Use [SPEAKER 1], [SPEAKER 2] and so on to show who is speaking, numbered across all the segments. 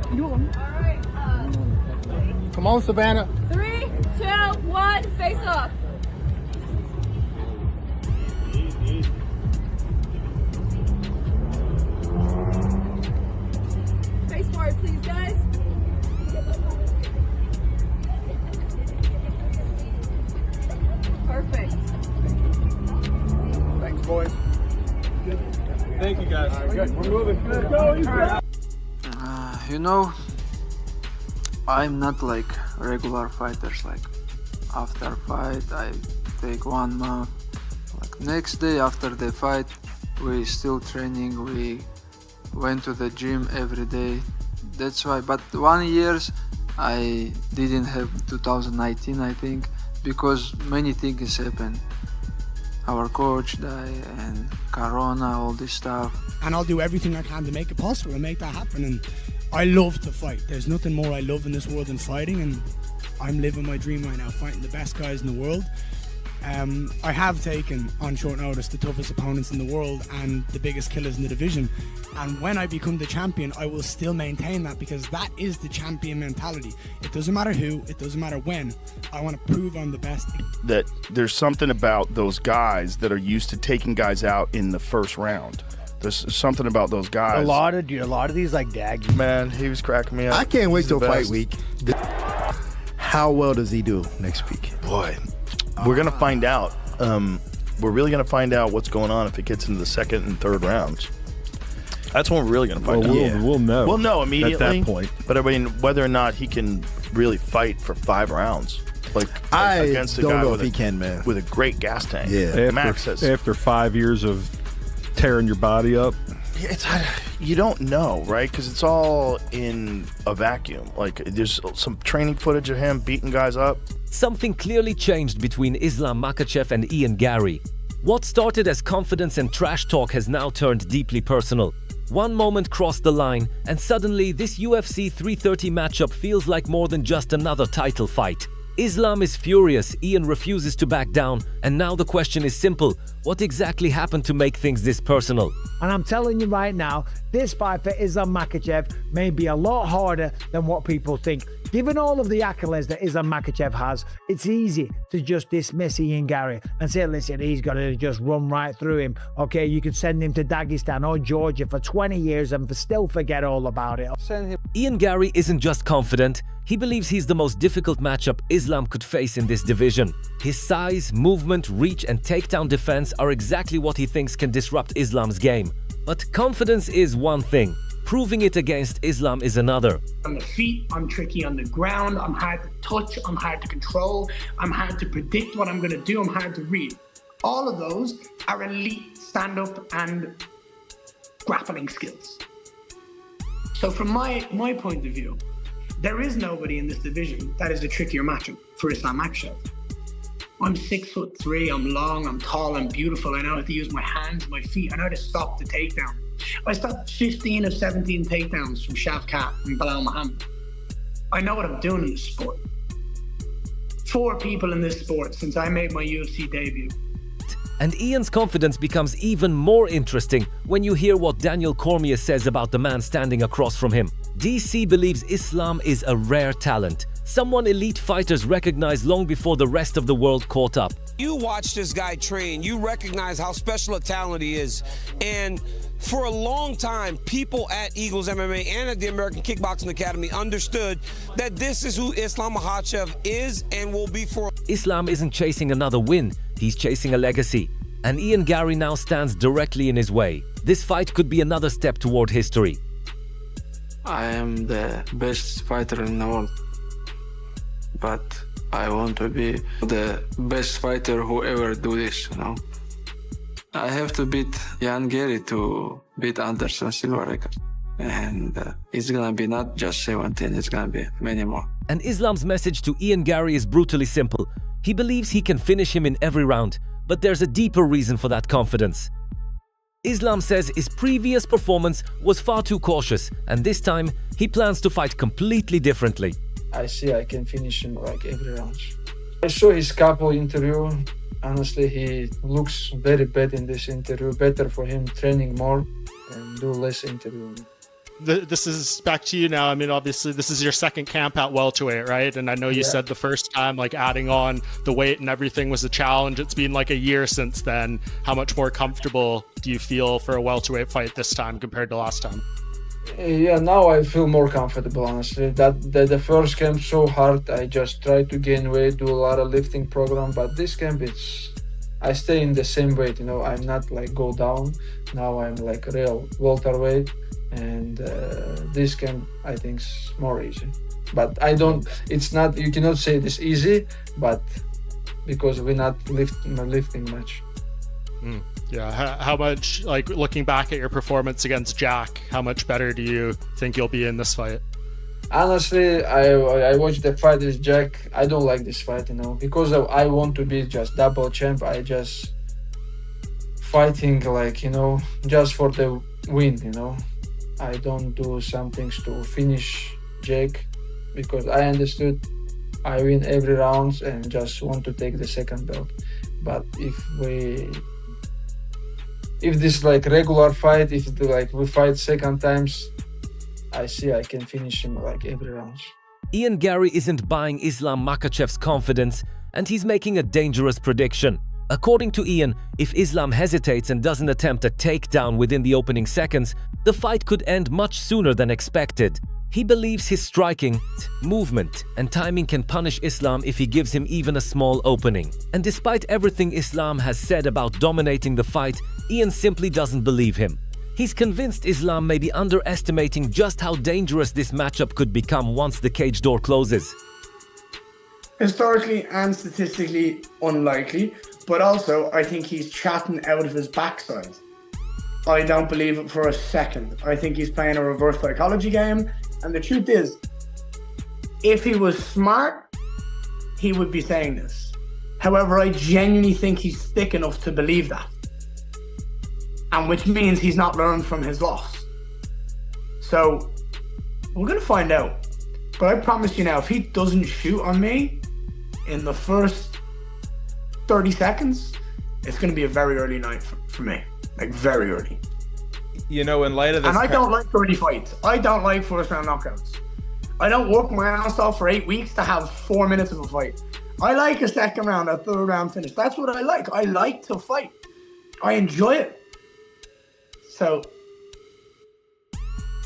[SPEAKER 1] Alright,
[SPEAKER 2] Come on, Savannah.
[SPEAKER 1] 3, 2, 1, face off. Face forward, please, guys. Perfect.
[SPEAKER 2] Thanks, boys.
[SPEAKER 3] Thank you, guys.
[SPEAKER 2] All right, good. We're moving. Let's go.
[SPEAKER 4] You know, I'm not like regular fighters. Like after fight, I take 1 month. Like next day after the fight, we still training. We went to the gym every day. That's why. But 1 year I didn't have 2019, I think, because many things happened. Our coach died and Corona, all this stuff.
[SPEAKER 5] And I'll do everything I can to make it possible and make that happen. And I love to fight. There's nothing more I love in this world than fighting, and I'm living my dream right now, fighting the best guys in the world. I have taken on short notice the toughest opponents in the world and the biggest killers in the division, and when I become the champion I will still maintain that, because that is the champion mentality. It doesn't matter who, it doesn't matter when, I want to prove I'm the best.
[SPEAKER 6] That there's something about those guys that are used to taking guys out in the first round. There's something about those guys.
[SPEAKER 7] A lot of these like Daggy.
[SPEAKER 6] Man, he was cracking me up.
[SPEAKER 8] I can't wait
[SPEAKER 6] He's
[SPEAKER 8] till
[SPEAKER 6] the
[SPEAKER 8] fight
[SPEAKER 6] best.
[SPEAKER 8] week. How well does he do next week?
[SPEAKER 6] Boy, we're gonna find out. We're really gonna find out what's going on if it gets into the second and third rounds. That's when we're really gonna find out.
[SPEAKER 3] We'll know.
[SPEAKER 6] We'll know immediately
[SPEAKER 3] at that point.
[SPEAKER 6] But I mean, whether or not he can really fight for 5 rounds, like
[SPEAKER 8] I
[SPEAKER 6] against a
[SPEAKER 8] don't
[SPEAKER 6] guy
[SPEAKER 8] know
[SPEAKER 6] with
[SPEAKER 8] if he can, man.
[SPEAKER 6] with a great gas tank.
[SPEAKER 8] Yeah.
[SPEAKER 6] Max says.
[SPEAKER 3] After 5 years of tearing your body up.
[SPEAKER 6] It's you don't know, right? Because it's all in a vacuum. Like there's some training footage of him beating guys up.
[SPEAKER 9] Something clearly changed between Islam Makhachev and Ian Garry. What started as confidence and trash talk has now turned deeply personal. One moment crossed the line, and suddenly this UFC 330 matchup feels like more than just another title fight. Islam is furious, Ian refuses to back down, and now the question is simple: what exactly happened to make things this personal?
[SPEAKER 7] And I'm telling you right now, this fight for Islam Makhachev may be a lot harder than what people think. Given all of the accolades that Islam Makhachev has, it's easy to just dismiss Ian Garry and say, listen, he's got to just run right through him. Okay, you could send him to Dagestan or Georgia for 20 years and still forget all about it.
[SPEAKER 9] Ian Garry isn't just confident, he believes he's the most difficult matchup Islam could face in this division. His size, movement, reach and takedown defense are exactly what he thinks can disrupt Islam's game. But confidence is one thing, proving it against Islam is another.
[SPEAKER 10] On the feet, I'm tricky on the ground, I'm hard to touch, I'm hard to control, I'm hard to predict what I'm going to do, I'm hard to read. All of those are elite stand-up and grappling skills. So from my point of view, there is nobody in this division that is a trickier matchup for Islam Makhachev. I'm 6'3", I'm long, I'm tall, I'm beautiful, I know how to use my hands, my feet, I know how to stop the takedown. I stopped 15 of 17 takedowns from Shavkat and Bilal Muhammad. I know what I'm doing in this sport. 4 people in this sport since I made my UFC debut.
[SPEAKER 9] And Ian's confidence becomes even more interesting when you hear what Daniel Cormier says about the man standing across from him. DC believes Islam is a rare talent, someone elite fighters recognized long before the rest of the world caught up.
[SPEAKER 11] You watch this guy train, you recognize how special a talent he is, and for a long time, people at Eagles MMA and at the American Kickboxing Academy understood that this is who Islam Makhachev is and will be for.
[SPEAKER 9] Islam isn't chasing another win, he's chasing a legacy. And Ian Garry now stands directly in his way. This fight could be another step toward history.
[SPEAKER 4] I am the best fighter in the world, but I want to be the best fighter who ever do this, you know. I have to beat Ian Garry to beat Anderson Silva record. And it's gonna be not just 17, it's gonna be many more.
[SPEAKER 9] And Islam's message to Ian Garry is brutally simple. He believes he can finish him in every round, but there's a deeper reason for that confidence. Islam says his previous performance was far too cautious, and this time he plans to fight completely differently.
[SPEAKER 4] I see I can finish him like every round. I saw his couple interview. Honestly, he looks very bad in this interview. Better for him training more and do less interview.
[SPEAKER 12] this is back to you now. I mean, obviously, this is your second camp at welterweight, right? And I know you said the first time, like adding on the weight and everything was a challenge. It's been like a year since then. How much more comfortable do you feel for a welterweight fight this time compared to last time?
[SPEAKER 4] Yeah, now I feel more comfortable, honestly. The first camp so hard. I just try to gain weight, do a lot of lifting program, but this camp I stay in the same weight, I'm not like go down. Now I'm like real welterweight, and this camp I think is more easy. But you cannot say this easy, but because we're not lifting much.
[SPEAKER 12] Yeah, how much, like looking back at your performance against Jack, how much better do you think you'll be in this fight?
[SPEAKER 4] Honestly, I watched the fight with Jack. I don't like this fight, because I want to be just double champ. I just fighting like, just for the win, I don't do some things to finish Jack, because I understood I win every round and just want to take the second belt. But if this like regular fight, if we fight second times, I see I can finish him like every round.
[SPEAKER 9] Ian Garry isn't buying Islam Makhachev's confidence, and he's making a dangerous prediction. According to Ian, if Islam hesitates and doesn't attempt a takedown within the opening seconds, the fight could end much sooner than expected. He believes his striking, movement, and timing can punish Islam if he gives him even a small opening. And despite everything Islam has said about dominating the fight, Ian simply doesn't believe him. He's convinced Islam may be underestimating just how dangerous this matchup could become once the cage door closes.
[SPEAKER 10] Historically and statistically unlikely, but also I think he's chatting out of his backside. I don't believe it for a second. I think he's playing a reverse psychology game, and the truth is, if he was smart, he would be saying this. However, I genuinely think he's thick enough to believe that. And which means he's not learned from his loss. So, we're going to find out. But I promise you now, if he doesn't shoot on me in the first 30 seconds, it's going to be a very early night for me. Like, very early.
[SPEAKER 13] In light of this...
[SPEAKER 10] And I don't like early fights. I don't like first round knockouts. I don't work my ass off for 8 weeks to have 4 minutes of a fight. I like a second round, a third round finish. That's what I like. I like to fight. I enjoy it. So,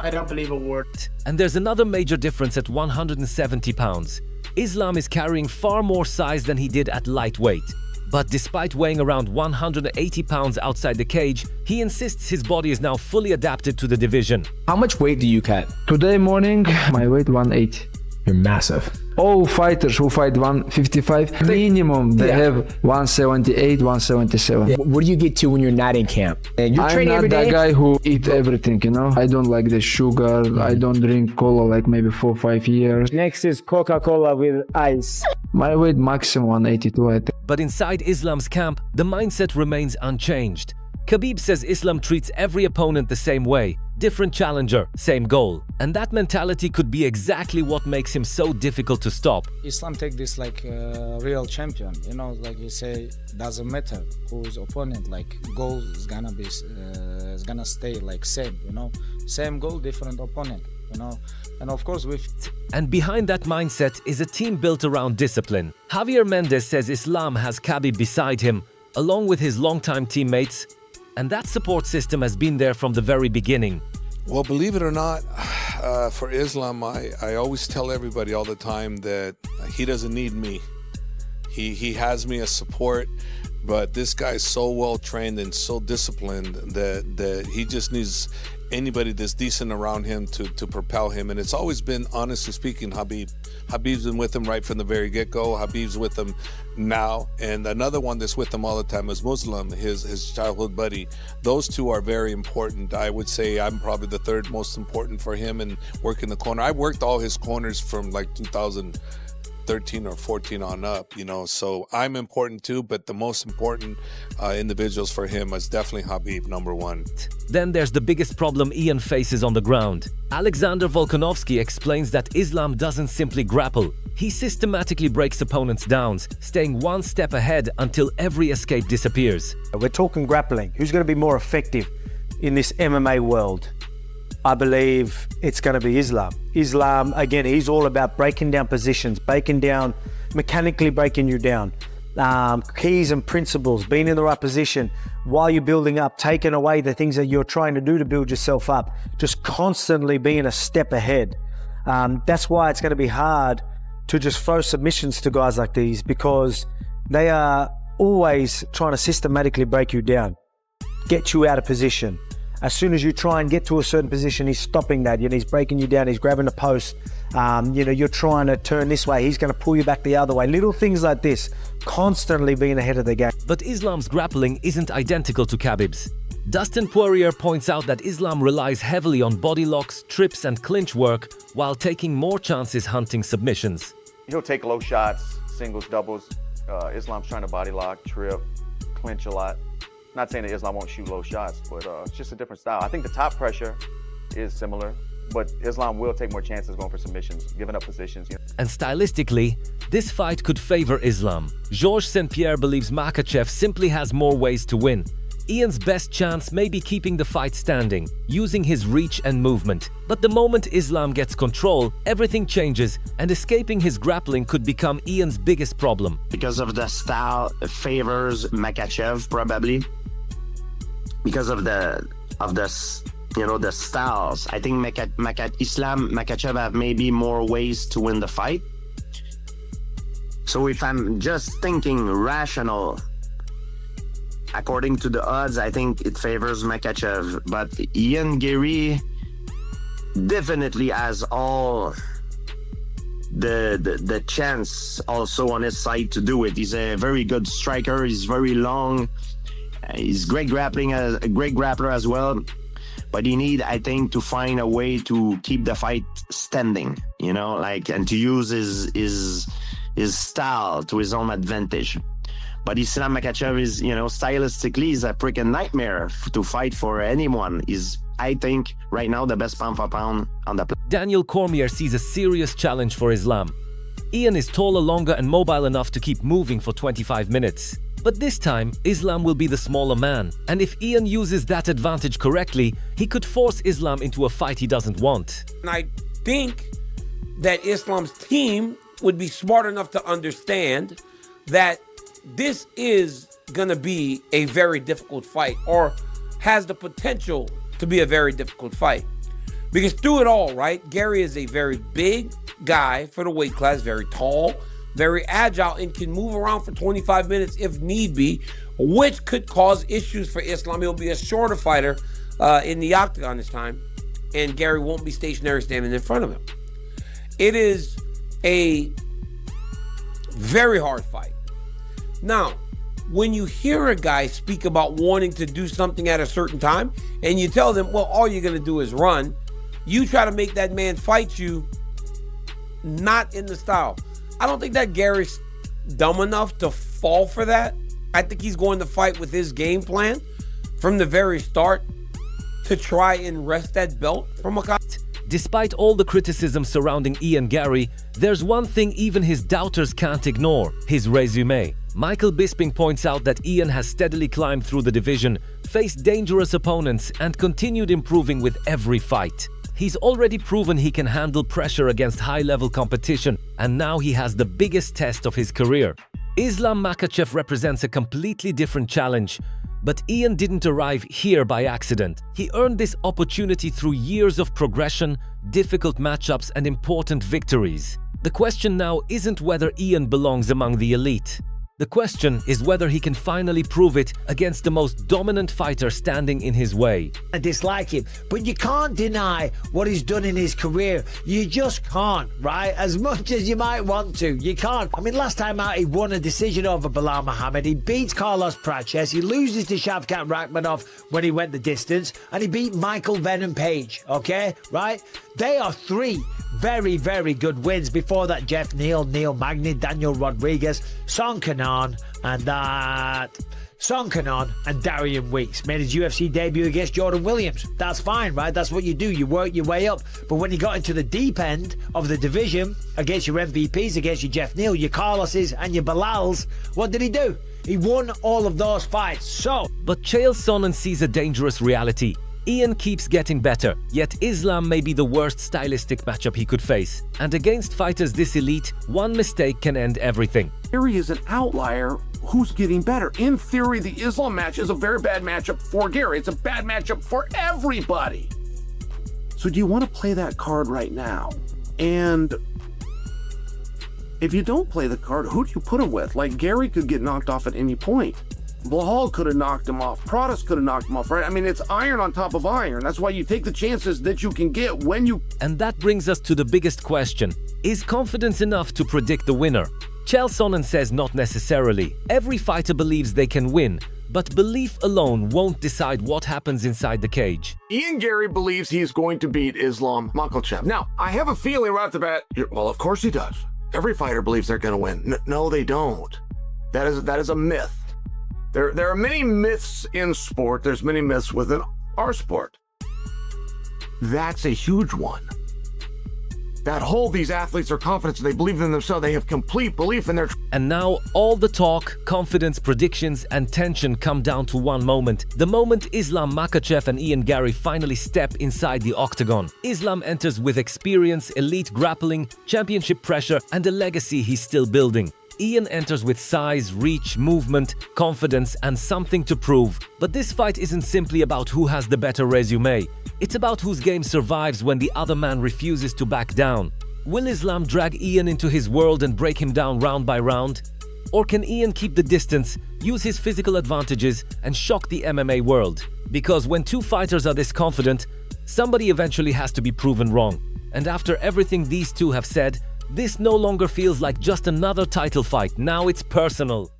[SPEAKER 10] I don't believe a word.
[SPEAKER 9] And there's another major difference at 170 pounds. Islam is carrying far more size than he did at lightweight. But despite weighing around 180 pounds outside the cage, he insists his body is now fully adapted to the division.
[SPEAKER 13] How much weight do you cut?
[SPEAKER 4] Today morning, my weight 180.
[SPEAKER 13] You're massive.
[SPEAKER 4] All fighters who fight 155, minimum, they have 178, 177.
[SPEAKER 13] Yeah. What do you get to when you're not in camp? And you're training every day?
[SPEAKER 4] I'm not that guy who eat everything, I don't like the sugar. I don't drink cola like maybe 4 or 5 years.
[SPEAKER 7] Next is Coca-Cola with ice.
[SPEAKER 4] My weight maximum 182, I think.
[SPEAKER 9] But inside Islam's camp, the mindset remains unchanged. Khabib says Islam treats every opponent the same way. Different challenger, same goal. And that mentality could be exactly what makes him so difficult to stop.
[SPEAKER 14] Islam take this like a real champion, like you say, doesn't matter who's opponent, like goal is gonna be, is gonna stay like same, same goal, different opponent, and of course
[SPEAKER 9] And behind that mindset is a team built around discipline. Javier Mendez says Islam has Khabib beside him, along with his longtime teammates, and that support system has been there from the very beginning.
[SPEAKER 15] Well, believe it or not, for Islam, I always tell everybody all the time that he doesn't need me. He has me as support, but this guy is so well trained and so disciplined that he just needs anybody that's decent around him to propel him. And it's always been, honestly speaking, Khabib. Khabib's been with him right from the very get-go. Khabib's with him now. And another one that's with him all the time is Muslim, his childhood buddy. Those two are very important. I would say I'm probably the third most important for him in working the corner. I worked all his corners from like 2013 or 14 on up, so I'm important too, but the most important individuals for him is definitely Khabib, number one.
[SPEAKER 9] Then there's the biggest problem Ian faces on the ground. Alexander Volkanovski explains that Islam doesn't simply grapple. He systematically breaks opponents' downs, staying one step ahead until every escape disappears.
[SPEAKER 16] We're talking grappling. Who's going to be more effective in this MMA world? I believe it's going to be Islam. Islam, again, he's all about breaking down positions, mechanically breaking you down. Keys and principles, being in the right position while you're building up, taking away the things that you're trying to do to build yourself up, just constantly being a step ahead. That's why it's going to be hard to just throw submissions to guys like these, because they are always trying to systematically break you down, get you out of position. As soon as you try and get to a certain position, he's stopping that. He's breaking you down. He's grabbing the post. You're trying to turn this way. He's going to pull you back the other way. Little things like this, constantly being ahead of the game.
[SPEAKER 9] But Islam's grappling isn't identical to Khabib's. Dustin Poirier points out that Islam relies heavily on body locks, trips, and clinch work, while taking more chances hunting submissions.
[SPEAKER 17] He'll take low shots, singles, doubles. Islam's trying to body lock, trip, clinch a lot. Not saying that Islam won't shoot low shots, but it's just a different style. I think the top pressure is similar, but Islam will take more chances going for submissions, giving up positions.
[SPEAKER 9] And stylistically, this fight could favor Islam. Georges St. Pierre believes Makhachev simply has more ways to win. Ian's best chance may be keeping the fight standing, using his reach and movement. But the moment Islam gets control, everything changes, and escaping his grappling could become Ian's biggest problem.
[SPEAKER 18] Because of the style favors Makhachev, probably. Because of the styles. I think Makhachev have maybe more ways to win the fight. So if I'm just thinking rational, according to the odds, I think it favors Makhachev. But Ian Garry definitely has all the chance also on his side to do it. He's a very good striker. He's very long. He's a great grappler as well. But he need, I think, to find a way to keep the fight standing, and to use his style to his own advantage. But Islam Makhachev is, stylistically, he's a freaking nightmare to fight for anyone. He's, I think, right now, the best pound for pound on the planet.
[SPEAKER 9] Daniel Cormier sees a serious challenge for Islam. Ian is taller, longer, and mobile enough to keep moving for 25 minutes. But this time, Islam will be the smaller man. And if Ian uses that advantage correctly, he could force Islam into a fight he doesn't want.
[SPEAKER 11] And I think that Islam's team would be smart enough to understand that this is going to be a very difficult fight, or has the potential to be a very difficult fight. Because through it all, right, Garry is a very big guy for the weight class, very tall, very agile, and can move around for 25 minutes if need be, which could cause issues for Islam. He'll be a shorter fighter in the octagon this time, and Garry won't be stationary standing in front of him. It is a very hard fight. Now, when you hear a guy speak about wanting to do something at a certain time, and you tell them, well, all you're going to do is run, you try to make that man fight you not in the style. I don't think that Garry's dumb enough to fall for that. I think he's going to fight with his game plan from the very start to try and wrest that belt from Makhachev.
[SPEAKER 9] Despite all the criticism surrounding Ian Garry, there's one thing even his doubters can't ignore: his resume. Michael Bisping points out that Ian has steadily climbed through the division, faced dangerous opponents, and continued improving with every fight. He's already proven he can handle pressure against high-level competition, and now he has the biggest test of his career. Islam Makhachev represents a completely different challenge, but Ian didn't arrive here by accident. He earned this opportunity through years of progression, difficult matchups, and important victories. The question now isn't whether Ian belongs among the elite. The question is whether he can finally prove it against the most dominant fighter standing in his way.
[SPEAKER 7] I dislike him, but you can't deny what he's done in his career. You just can't, right? As much as you might want to, you can't. I mean, last time out, he won a decision over Belal Muhammad. He beats Carlos Praches. He loses to Shavkat Rakhmonov when he went the distance, and he beat Michael Venom Page, okay? Right? They are three very, very good wins. Before that, Jeff Neal, Neil Magny, Daniel Rodriguez, Song Kanan, and Darian Weeks made his UFC debut against Jordan Williams. That's fine, right? That's what you do. You work your way up. But when he got into the deep end of the division against your MVPs, against your Jeff Neal, your Carloses, and your Belals, what did he do? He won all of those fights. But
[SPEAKER 9] Chael Sonnen sees a dangerous reality. Ian keeps getting better, yet Islam may be the worst stylistic matchup he could face. And against fighters this elite, one mistake can end everything.
[SPEAKER 19] Garry is an outlier who's getting better. In theory, the Islam match is a very bad matchup for Garry. It's a bad matchup for everybody. So do you want to play that card right now? And if you don't play the card, who do you put him with? Like, Garry could get knocked off at any point. Blahal could have knocked him off. Pradas could have knocked him off, right? I mean, it's iron on top of iron. That's why you take the chances that you can get when you...
[SPEAKER 9] And that brings us to the biggest question. Is confidence enough to predict the winner? Chael Sonnen says not necessarily. Every fighter believes they can win, but belief alone won't decide what happens inside the cage.
[SPEAKER 19] Ian Garry believes he's going to beat Islam Makhachev. Now, I have a feeling right off the bat, well, of course he does. Every fighter believes they're going to win. No, they don't. That is a myth. There are many myths in sport. There's many myths within our sport. That's a huge one. That whole these athletes are confident, they believe in themselves, they have complete belief in their...
[SPEAKER 9] And now all the talk, confidence, predictions and tension come down to one moment. The moment Islam Makhachev and Ian Garry finally step inside the octagon. Islam enters with experience, elite grappling, championship pressure and a legacy he's still building. Ian enters with size, reach, movement, confidence and something to prove. But this fight isn't simply about who has the better resume. It's about whose game survives when the other man refuses to back down. Will Islam drag Ian into his world and break him down round by round? Or can Ian keep the distance, use his physical advantages and shock the MMA world? Because when two fighters are this confident, somebody eventually has to be proven wrong. And after everything these two have said, this no longer feels like just another title fight. Now it's personal.